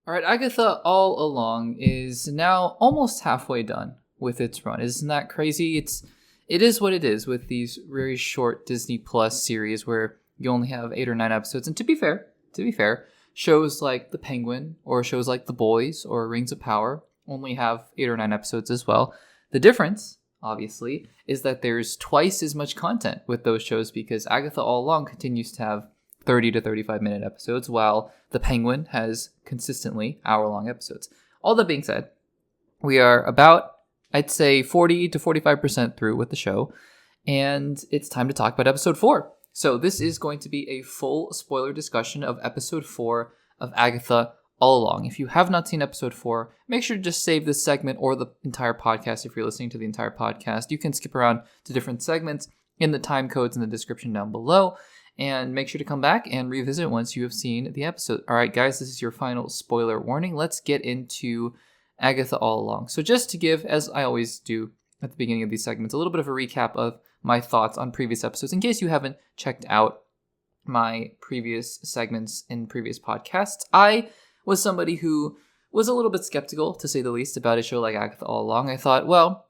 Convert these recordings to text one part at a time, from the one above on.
All right, Agatha All Along is now almost halfway done with its run. Isn't that crazy? It is what it is with these very short Disney Plus series where you only have 8 or 9 episodes. And to be fair, shows like The Penguin or shows like The Boys or Rings of Power only have 8 or 9 episodes as well. The difference, obviously, is that there's twice as much content with those shows because Agatha All Along continues to have 30 to 35 minute episodes, while The Penguin has consistently hour-long episodes. All that being said, we are about, I'd say, 40 to 45% through with the show, and it's time to talk about episode 4. So this is going to be a full spoiler discussion of episode 4 of Agatha All Along. If you have not seen episode 4, make sure to just save this segment or the entire podcast if you're listening to the entire podcast. You can skip around to different segments in the time codes in the description down below. And make sure to come back and revisit once you have seen the episode. All right, guys, this is your final spoiler warning. Let's get into Agatha All Along. So just to give, as I always do at the beginning of these segments, a little bit of a recap of my thoughts on previous episodes, in case you haven't checked out my previous segments in previous podcasts. I was somebody who was a little bit skeptical, to say the least, about a show like Agatha All Along. I thought, well,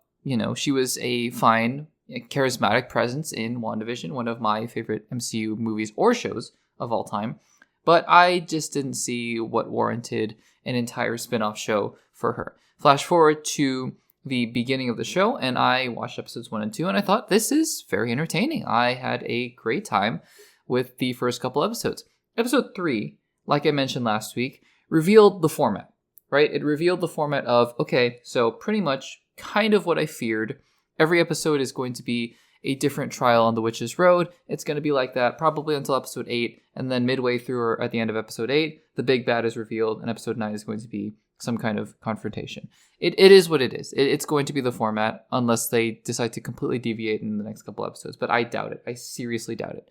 she was a fine, charismatic presence in WandaVision, one of my favorite MCU movies or shows of all time. But I just didn't see what warranted an entire spin-off show for her. Flash forward to the beginning of the show, and I watched episodes 1 and 2, and I thought, this is very entertaining. I had a great time with the first couple episodes. Episode 3, like I mentioned last week, revealed the format, right? It revealed the format of, okay, so pretty much kind of what I feared. Every episode is going to be a different trial on the Witch's Road. It's going to be like that probably until episode 8, and then midway through or at the end of episode 8, the big bad is revealed, and episode 9 is going to be some kind of confrontation. It is what it is. It's going to be the format unless they decide to completely deviate in the next couple episodes, but I doubt it. I seriously doubt it.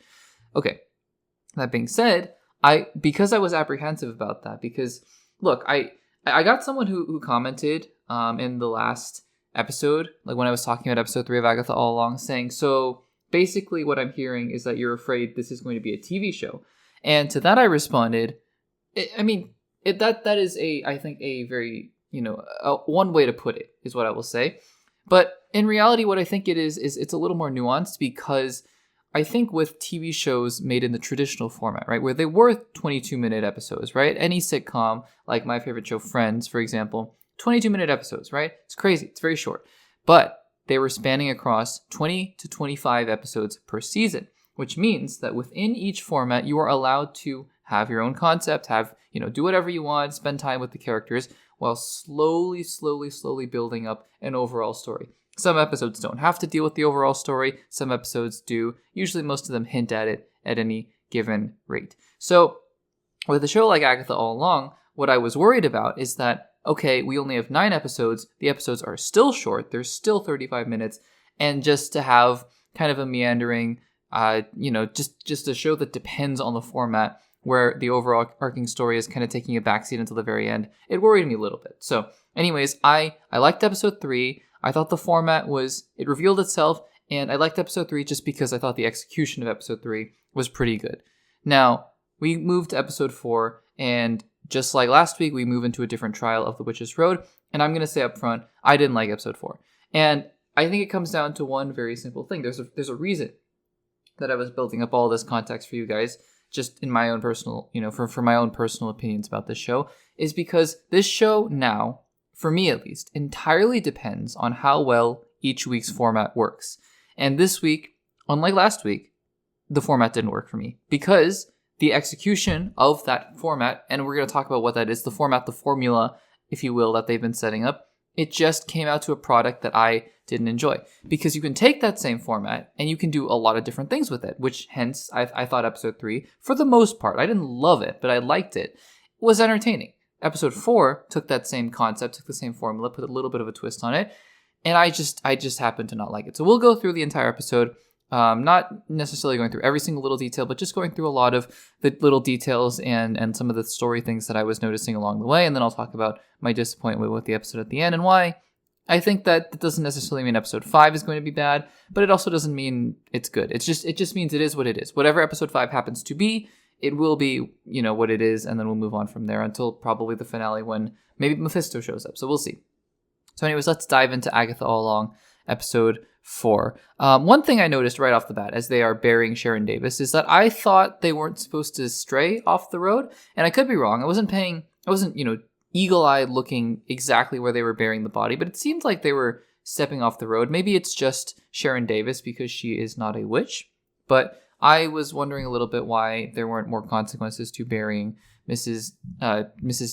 Okay, that being said, because I was apprehensive about that, because, look, I got someone who commented in the last episode, like when I was talking about episode 3 of Agatha All Along, saying, so basically what I'm hearing is that you're afraid this is going to be a TV show. And to that I responded, that is I think a very, one way to put it is what I will say. But in reality, what I think it is it's a little more nuanced, because I think with TV shows made in the traditional format, right, where they were 22-minute episodes, right? Any sitcom, like my favorite show, Friends, for example, 22-minute episodes, right? It's crazy. It's very short. But they were spanning across 20 to 25 episodes per season, which means that within each format, you are allowed to have your own concept, do whatever you want, spend time with the characters, while slowly building up an overall story. Some episodes don't have to deal with the overall story. Some episodes do. Usually most of them hint at it at any given rate. So with a show like Agatha All Along, what I was worried about is that, okay, we only have 9 episodes. The episodes are still short. They're still 35 minutes. And just to have kind of a meandering, just a show that depends on the format where the overall arcing story is kind of taking a backseat until the very end, it worried me a little bit. So anyways, I liked episode 3. I thought the format it revealed itself, and I liked episode 3 just because I thought the execution of episode 3 was pretty good. Now, we moved to episode 4, and just like last week, we move into a different trial of the Witch's Road, and I'm going to say up front, I didn't like episode 4. And I think it comes down to one very simple thing. There's a reason that I was building up all this context for you guys, just in my own personal, for my own personal opinions about this show, is because this show now, for me at least, entirely depends on how well each week's format works. And this week, unlike last week, the format didn't work for me, because the execution of that format, and we're going to talk about what that is, the format, the formula, if you will, that they've been setting up, it just came out to a product that I didn't enjoy. Because you can take that same format and you can do a lot of different things with it, which hence I thought episode 3, for the most part, I didn't love it, but I liked it, was entertaining. Episode 4 took that same concept, took the same formula, put a little bit of a twist on it, and I just happened to not like it. So we'll go through the entire episode, not necessarily going through every single little detail, but just going through a lot of the little details and some of the story things that I was noticing along the way, and then I'll talk about my disappointment with the episode at the end and why I think that doesn't necessarily mean episode 5 is going to be bad, but it also doesn't mean it's good. It just means it is what it is. Whatever episode 5 happens to be, it will be, what it is, and then we'll move on from there until probably the finale when maybe Mephisto shows up. So we'll see. So anyways, let's dive into Agatha All Along, episode 4. One thing I noticed right off the bat as they are burying Sharon Davis is that I thought they weren't supposed to stray off the road, and I could be wrong. I wasn't, eagle-eyed looking exactly where they were burying the body, but it seemed like they were stepping off the road. Maybe it's just Sharon Davis because she is not a witch, but I was wondering a little bit why there weren't more consequences to burying Mrs.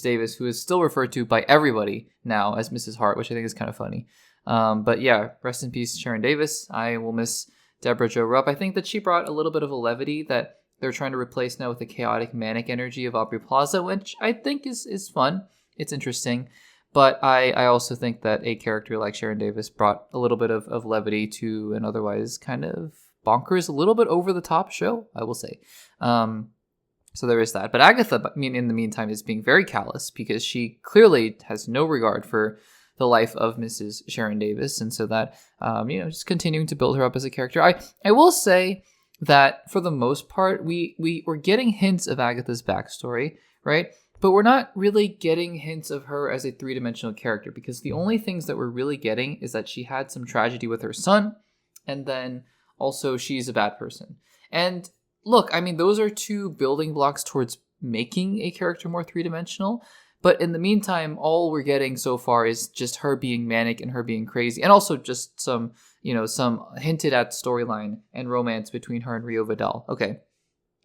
Davis, who is still referred to by everybody now as Mrs. Hart, which I think is kind of funny. But yeah, rest in peace, Sharon Davis. I will miss Deborah Jo Rupp. I think that she brought a little bit of a levity that they're trying to replace now with the chaotic, manic energy of Aubrey Plaza, which I think is fun. It's interesting. But I also think that a character like Sharon Davis brought a little bit of levity to an otherwise kind of bonkers, a little bit over-the-top show, I will say. So there is that. But Agatha, in the meantime, is being very callous because she clearly has no regard for the life of Mrs. Sharon Davis. And so that, just continuing to build her up as a character. I will say that for the most part, we're getting hints of Agatha's backstory, right? But we're not really getting hints of her as a three-dimensional character because the only things that we're really getting is that she had some tragedy with her son, and then also she's a bad person. And look, those are two building blocks towards making a character more three-dimensional. But in the meantime, all we're getting so far is just her being manic and her being crazy, and also just some hinted at storyline and romance between her and Rio Vidal. Okay,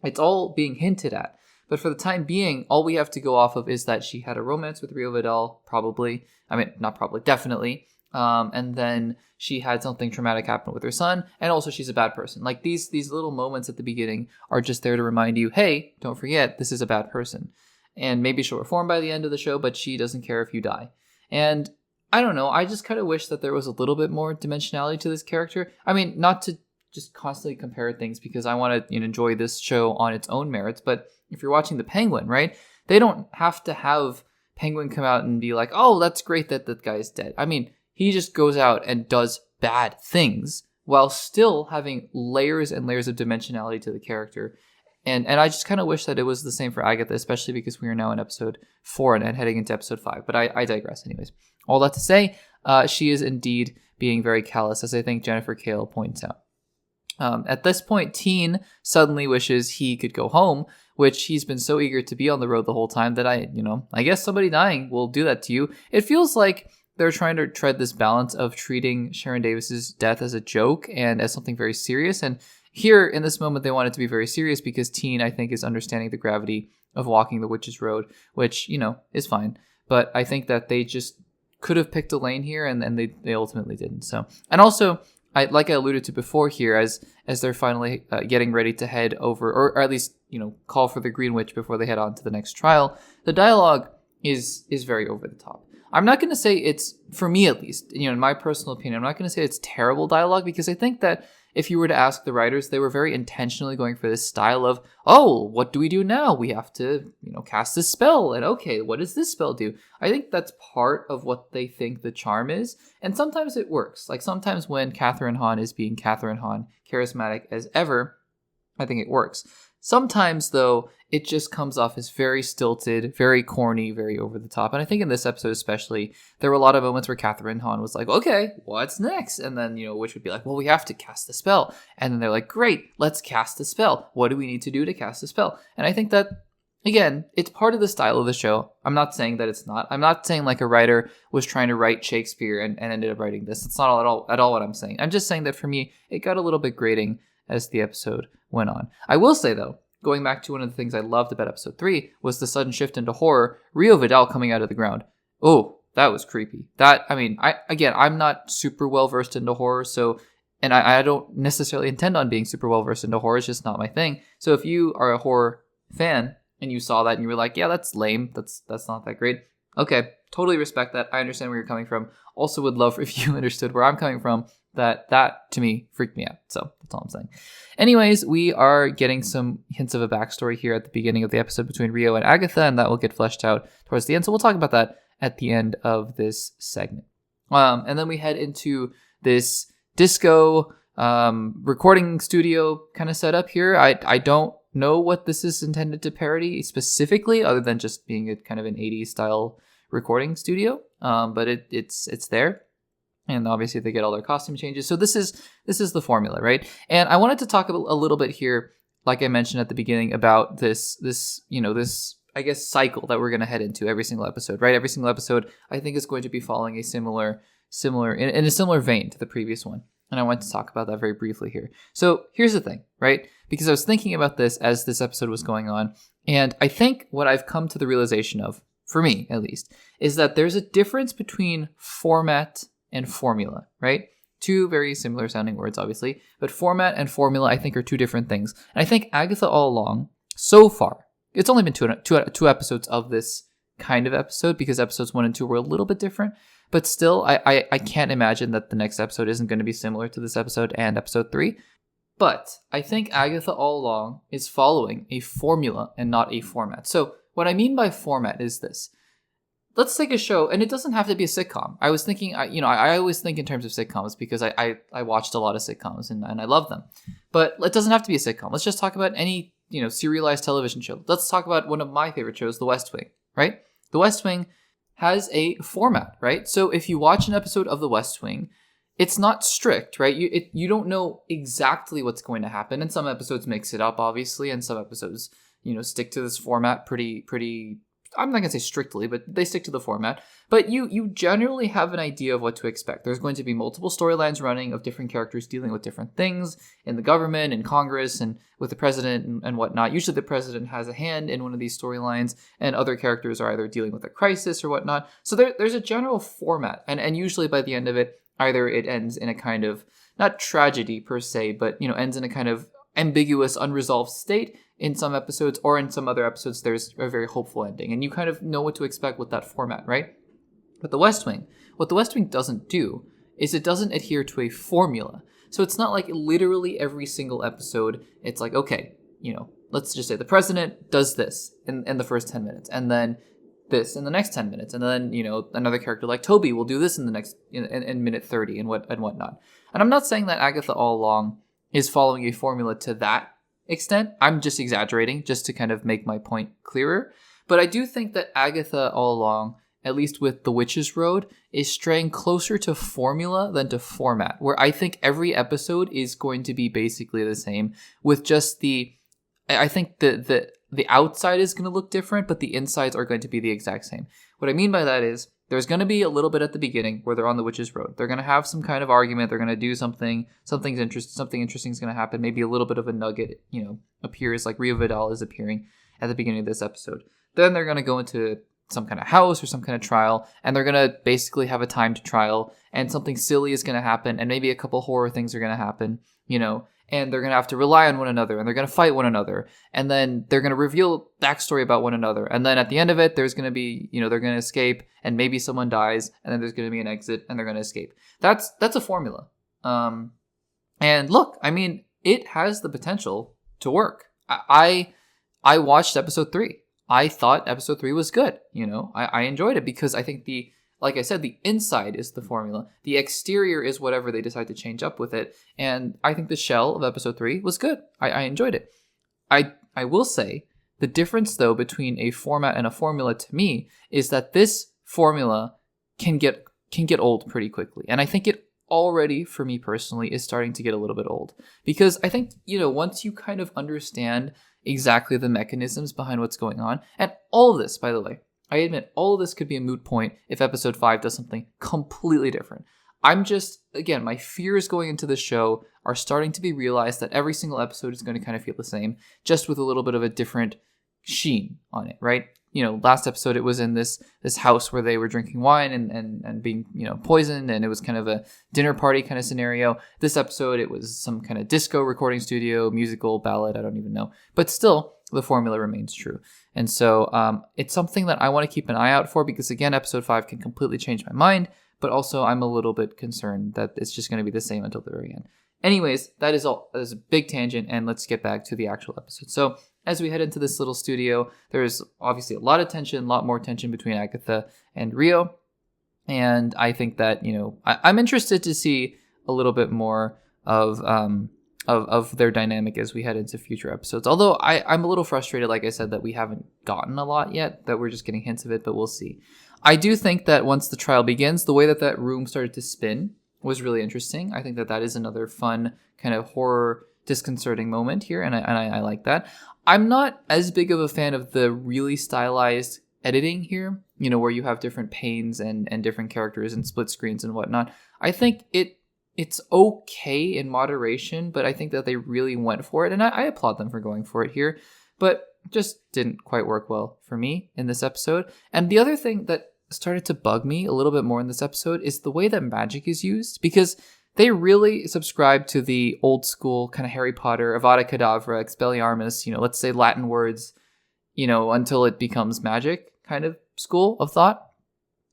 it's all being hinted at. But for the time being, all we have to go off of is that she had a romance with Rio Vidal, probably. Not probably, definitely. And then she had something traumatic happen with her son, and also she's a bad person. Like these little moments at the beginning are just there to remind you, hey, don't forget, this is a bad person. And maybe she'll reform by the end of the show, but she doesn't care if you die. And I don't know, I just kind of wish that there was a little bit more dimensionality to this character. Not to just constantly compare things because I want to enjoy this show on its own merits, but if you're watching The Penguin, right, they don't have to have Penguin come out and be like, oh, that's great that that guy's dead. He just goes out and does bad things while still having layers and layers of dimensionality to the character. And I just kind of wish that it was the same for Agatha, especially because we are now in episode 4 and heading into episode 5. But I digress anyways. All that to say, she is indeed being very callous, as I think Jennifer Kale points out. At this point, Teen suddenly wishes he could go home, which he's been so eager to be on the road the whole time that I guess somebody dying will do that to you. It feels like they're trying to tread this balance of treating Sharon Davis's death as a joke and as something very serious. And here in this moment, they want it to be very serious because Teen, I think, is understanding the gravity of walking the witch's road, which, is fine. But I think that they just could have picked a lane here and they ultimately didn't. So, and also, like I alluded to before here, as they're finally getting ready to head over, or at least, call for the Green Witch before they head on to the next trial, the dialogue is very over the top. I'm not going to say it's, for me at least, in my personal opinion, I'm not going to say it's terrible dialogue because I think that if you were to ask the writers, they were very intentionally going for this style of, oh, what do we do now? We have to, cast this spell. And okay, what does this spell do? I think that's part of what they think the charm is. And sometimes it works. Like sometimes when Catherine Hahn is being Catherine Hahn, charismatic as ever, I think it works. Sometimes, though, it just comes off as very stilted, very corny, very over the top. And I think in this episode especially, there were a lot of moments where Catherine Hahn was like, okay, what's next? And then, Witch would be like, well, we have to cast the spell. And then they're like, great, let's cast the spell. What do we need to do to cast the spell? And I think that, again, it's part of the style of the show. I'm not saying that it's not. I'm not saying like a writer was trying to write Shakespeare and ended up writing this. It's not at all what I'm saying. I'm just saying that for me, it got a little bit grating as the episode went on. I will say, though, going back to one of the things I loved about episode 3 was the sudden shift into horror, Rio Vidal coming out of the ground. Oh, that was creepy. I'm not super well versed into horror, and I don't necessarily intend on being super well versed into horror. It's just not my thing. So if you are a horror fan and you saw that and you were like, yeah, that's lame. That's not that great. Okay, totally respect that. I understand where you're coming from. Also would love if you understood where I'm coming from. That to me freaked me out. So that's all I'm saying. Anyways, we are getting some hints of a backstory here at the beginning of the episode between Rio and Agatha, and that will get fleshed out towards the end. So we'll talk about that at the end of this segment. And then we head into this disco recording studio kind of setup here. I don't know what this is intended to parody specifically, other than just being a kind of an 80s style recording studio. But it's there. And obviously they get all their costume changes. So this is the formula, right? And I wanted to talk a little bit here, like I mentioned at the beginning, about this I guess cycle that we're going to head into every single episode, right? Every single episode I think is going to be following a similar in a similar vein to the previous one. And I want to talk about that very briefly here. So here's the thing, right? Because I was thinking about this as this episode was going on, and I think what I've come to the realization of, for me at least, is that there's a difference between format and formula, right? Two very similar sounding words, obviously, but format and formula I think are two different things. And I think Agatha all along, so far, it's only been two episodes of this kind of episode, because episodes 1 and 2 were a little bit different, but still, I can't imagine that the next episode isn't going to be similar to this episode and episode 3. But I think Agatha all along is following a formula and not a format. So what I mean by format is this. Let's take a show, and it doesn't have to be a sitcom. I was thinking, I always think in terms of sitcoms because I watched a lot of sitcoms and I love them. But it doesn't have to be a sitcom. Let's just talk about any, serialized television show. Let's talk about one of my favorite shows, The West Wing, right? The West Wing has a format, right? So if you watch an episode of The West Wing, it's not strict, right? You don't know exactly what's going to happen, and some episodes mix it up, obviously, and some episodes, stick to this format pretty. I'm not going to say strictly, but they stick to the format. But you generally have an idea of what to expect. There's going to be multiple storylines running of different characters dealing with different things in the government, in Congress, and with the president and whatnot. Usually the president has a hand in one of these storylines, and other characters are either dealing with a crisis or whatnot. So there's a general format, and usually by the end of it, either it ends in a kind of, not tragedy per se, but ends in a kind of ambiguous, unresolved state in some episodes, or in some other episodes there's a very hopeful ending, and you kind of know what to expect with that format, right? But what The West Wing doesn't do is it doesn't adhere to a formula. So it's not like literally every single episode it's like, okay, let's just say the president does this in the first 10 minutes, and then this in the next 10 minutes, and then another character like Toby will do this in the next in minute 30 and whatnot. And I'm not saying that Agatha all along is following a formula to that extent. I'm just exaggerating just to kind of make my point clearer. But I do think that Agatha all along, at least with The Witch's Road, is straying closer to formula than to format, where I think every episode is going to be basically the same, with just I think the outside is going to look different, but the insides are going to be the exact same. What I mean by that is there's going to be a little bit at the beginning where they're on the Witch's Road. They're going to have some kind of argument. They're going to do something interesting is going to happen. Maybe a little bit of a nugget, appears, like Rio Vidal is appearing at the beginning of this episode. Then they're going to go into some kind of house or some kind of trial, and they're going to basically have a timed trial, and something silly is going to happen, and maybe a couple horror things are going to happen, and they're going to have to rely on one another, and they're going to fight one another, and then they're going to reveal backstory about one another, and then at the end of it, there's going to be, they're going to escape, and maybe someone dies, and then there's going to be an exit, and they're going to escape. That's a formula. And look, I mean, it has the potential to work. I watched episode 3. I thought episode 3 was good. I enjoyed it because I think like I said, the inside is the formula. The exterior is whatever they decide to change up with it. And I think the shell of episode 3 was good. I enjoyed it. I will say the difference, though, between a format and a formula to me is that this formula can get old pretty quickly. And I think it already, for me personally, is starting to get a little bit old. Because I think, once you kind of understand exactly the mechanisms behind what's going on, and all of this, by the way, I admit all of this could be a moot point if episode 5 does something completely different. I'm just, again, my fears going into the show are starting to be realized that every single episode is going to kind of feel the same, just with a little bit of a different sheen on it, right? Last episode it was in this house where they were drinking wine and being, poisoned, and it was kind of a dinner party kind of scenario. This episode it was some kind of disco recording studio, musical, ballad, I don't even know. But still, the formula remains true. And so it's something that I want to keep an eye out for, because again, episode 5 can completely change my mind, but also I'm a little bit concerned that it's just going to be the same until the very end. Anyways, that is all. That is a big tangent, and let's get back to the actual episode. So as we head into this little studio, there's obviously a lot of tension, a lot more tension between Agatha and Rio. And I think that, I'm interested to see a little bit more of of their dynamic as we head into future episodes. Although I'm a little frustrated, like I said, that we haven't gotten a lot yet, that we're just getting hints of it, but we'll see. I do think that once the trial begins, the way that room started to spin was really interesting. I think that is another fun kind of horror disconcerting moment here, and I like that. I'm not as big of a fan of the really stylized editing here, where you have different panes and different characters and split screens and whatnot. I think it's okay in moderation, but I think that they really went for it, and I applaud them for going for it here, but just didn't quite work well for me in this episode. And the other thing that started to bug me a little bit more in this episode is the way that magic is used, because they really subscribe to the old school kind of Harry Potter, Avada Kedavra, Expelliarmus, let's say Latin words, until it becomes magic kind of school of thought.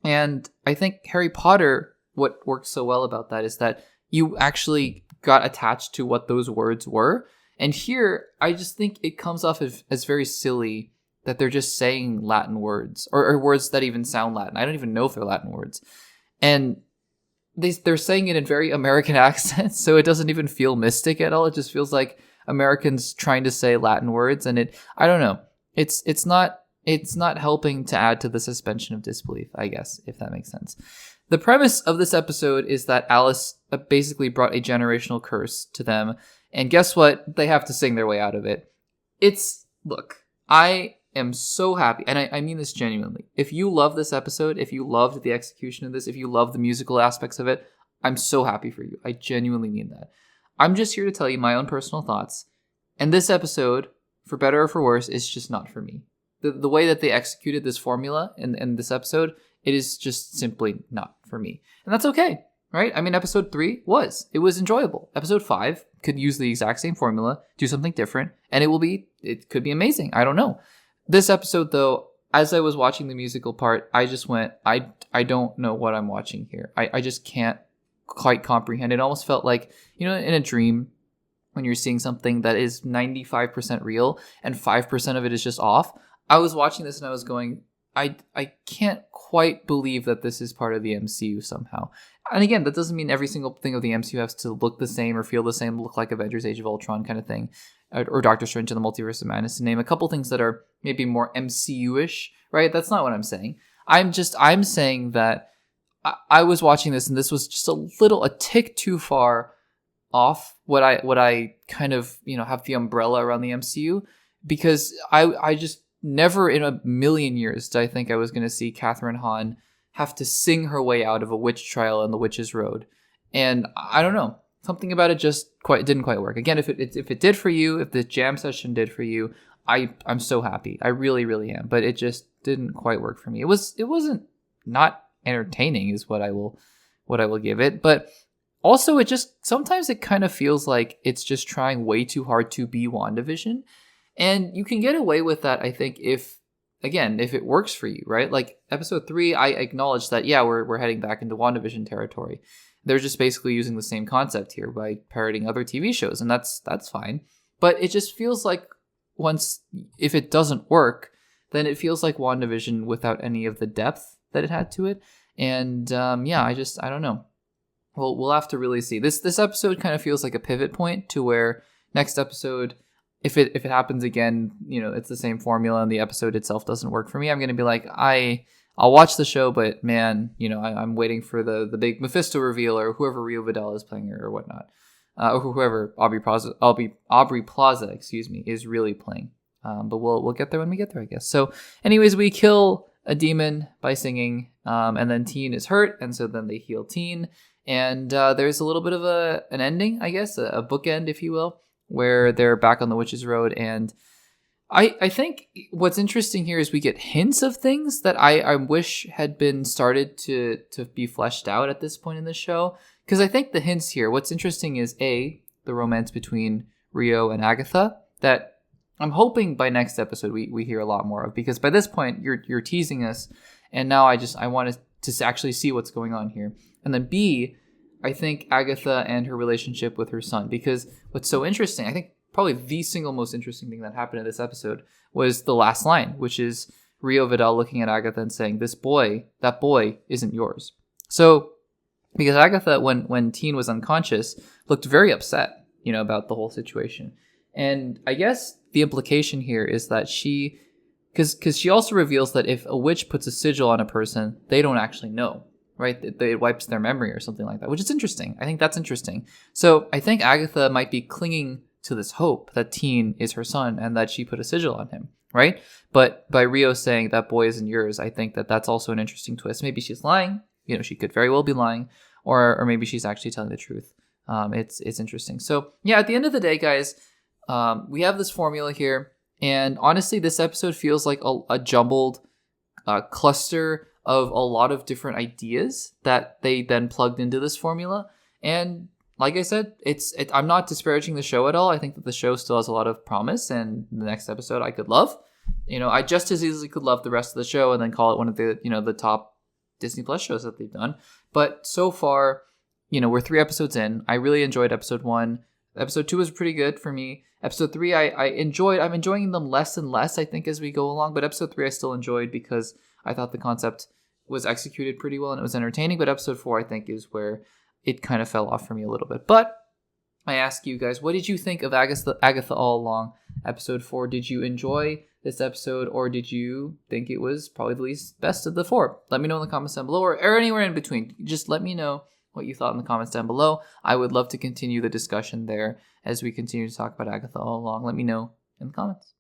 And I think Harry Potter, what works so well about that is that you actually got attached to what those words were. And here, I just think it comes off as very silly that they're just saying Latin words, or words that even sound Latin. I don't even know if they're Latin words. And they're saying it in very American accents, so it doesn't even feel mystic at all. It just feels like Americans trying to say Latin words, and I don't know. It's not helping to add to the suspension of disbelief, I guess, if that makes sense. The premise of this episode is that Alice basically brought a generational curse to them, and guess what? They have to sing their way out of it. Look, I am so happy, and I mean this genuinely. If you love this episode, if you loved the execution of this, if you love the musical aspects of it, I'm so happy for you. I genuinely mean that. I'm just here to tell you my own personal thoughts, and this episode, for better or for worse, is just not for me. The way that they executed this formula in this episode, it is just simply not for me. And that's okay, right? I mean, episode 3 it was enjoyable. Episode 5 could use the exact same formula, do something different, and it could be amazing. I don't know. This episode, though, as I was watching the musical part, I just went, I don't know what I'm watching here. I just can't quite comprehend. It almost felt like, in a dream, when you're seeing something that is 95% real and 5% of it is just off. I was watching this and I was going, I can't quite believe that this is part of the MCU somehow. And again, that doesn't mean every single thing of the MCU has to look the same or feel the same, look like Avengers Age of Ultron kind of thing, or Doctor Strange and the Multiverse of Madness, to name a couple things that are maybe more MCU-ish, right? That's not what I'm saying. I'm saying that I was watching this and this was just a tick too far off what I kind of, have the umbrella around the MCU, because I just never in a million years did I think I was going to see Catherine Hahn have to sing her way out of a witch trial on the Witch's Road. And I don't know, something about it just didn't quite work. Again, if it did for you, if the jam session did for you, I'm so happy. I really, really am. But it just didn't quite work for me. It wasn't not entertaining is what I will give it. But also, sometimes it kind of feels like it's just trying way too hard to be WandaVision. And you can get away with that, I think, if it works for you, right? Like episode 3, I acknowledge that, yeah, we're heading back into WandaVision territory. They're just basically using the same concept here by parodying other TV shows, and that's fine. But it just feels like if it doesn't work, then it feels like WandaVision without any of the depth that it had to it. And I don't know. Well, we'll have to really see. This episode kind of feels like a pivot point to where next episode, if it happens again, it's the same formula and the episode itself doesn't work for me, I'm going to be like, I'll watch the show, but man, I'm waiting for the big Mephisto reveal, or whoever Rio Vidal is playing or whatnot, or whoever Aubrey Plaza, is really playing. But we'll get there when we get there, I guess. So anyways, we kill a demon by singing, and then Teen is hurt, and so then they heal Teen, and there's a little bit of an ending, I guess, a bookend, if you will, where they're back on the Witch's Road. And I think what's interesting here is we get hints of things that I wish had been started to be fleshed out at this point in the show. Because I think the hints here, what's interesting is the romance between Rio and Agatha, that I'm hoping by next episode we hear a lot more of. Because by this point, you're teasing us, and now I want to actually see what's going on here. And then B, I think Agatha and her relationship with her son, because what's so interesting, I think probably the single most interesting thing that happened in this episode was the last line, which is Rio Vidal looking at Agatha and saying, that boy isn't yours. So, because Agatha, when Teen was unconscious, looked very upset, about the whole situation. And I guess the implication here is that because she also reveals that if a witch puts a sigil on a person, they don't actually know, right? It wipes their memory or something like that, which is interesting. I think that's interesting. So I think Agatha might be clinging to this hope that Teen is her son and that she put a sigil on him, right? But by Rio saying that boy isn't yours, I think that that's also an interesting twist. Maybe she's lying. She could very well be lying, or maybe she's actually telling the truth. It's interesting. So yeah, at the end of the day, guys, we have this formula here. And honestly, this episode feels like a jumbled cluster of a lot of different ideas that they then plugged into this formula. And like I said, I'm not disparaging the show at all. I think that the show still has a lot of promise, and the next episode I could love. I just as easily could love the rest of the show and then call it one of the the top Disney Plus shows that they've done. But so far, we're 3 episodes in. I really enjoyed episode 1. Episode 2 was pretty good for me. Episode 3, I'm enjoying them less and less, I think, as we go along. But episode 3 I still enjoyed because I thought the concept was executed pretty well and it was entertaining. But episode 4, I think, is where it kind of fell off for me a little bit. But I ask you guys, what did you think of Agatha All Along, episode 4? Did you enjoy this episode, or did you think it was probably the least best of the 4? Let me know in the comments down below, or anywhere in between. Just let me know what you thought in the comments down below. I would love to continue the discussion there as we continue to talk about Agatha All Along. Let me know in the comments.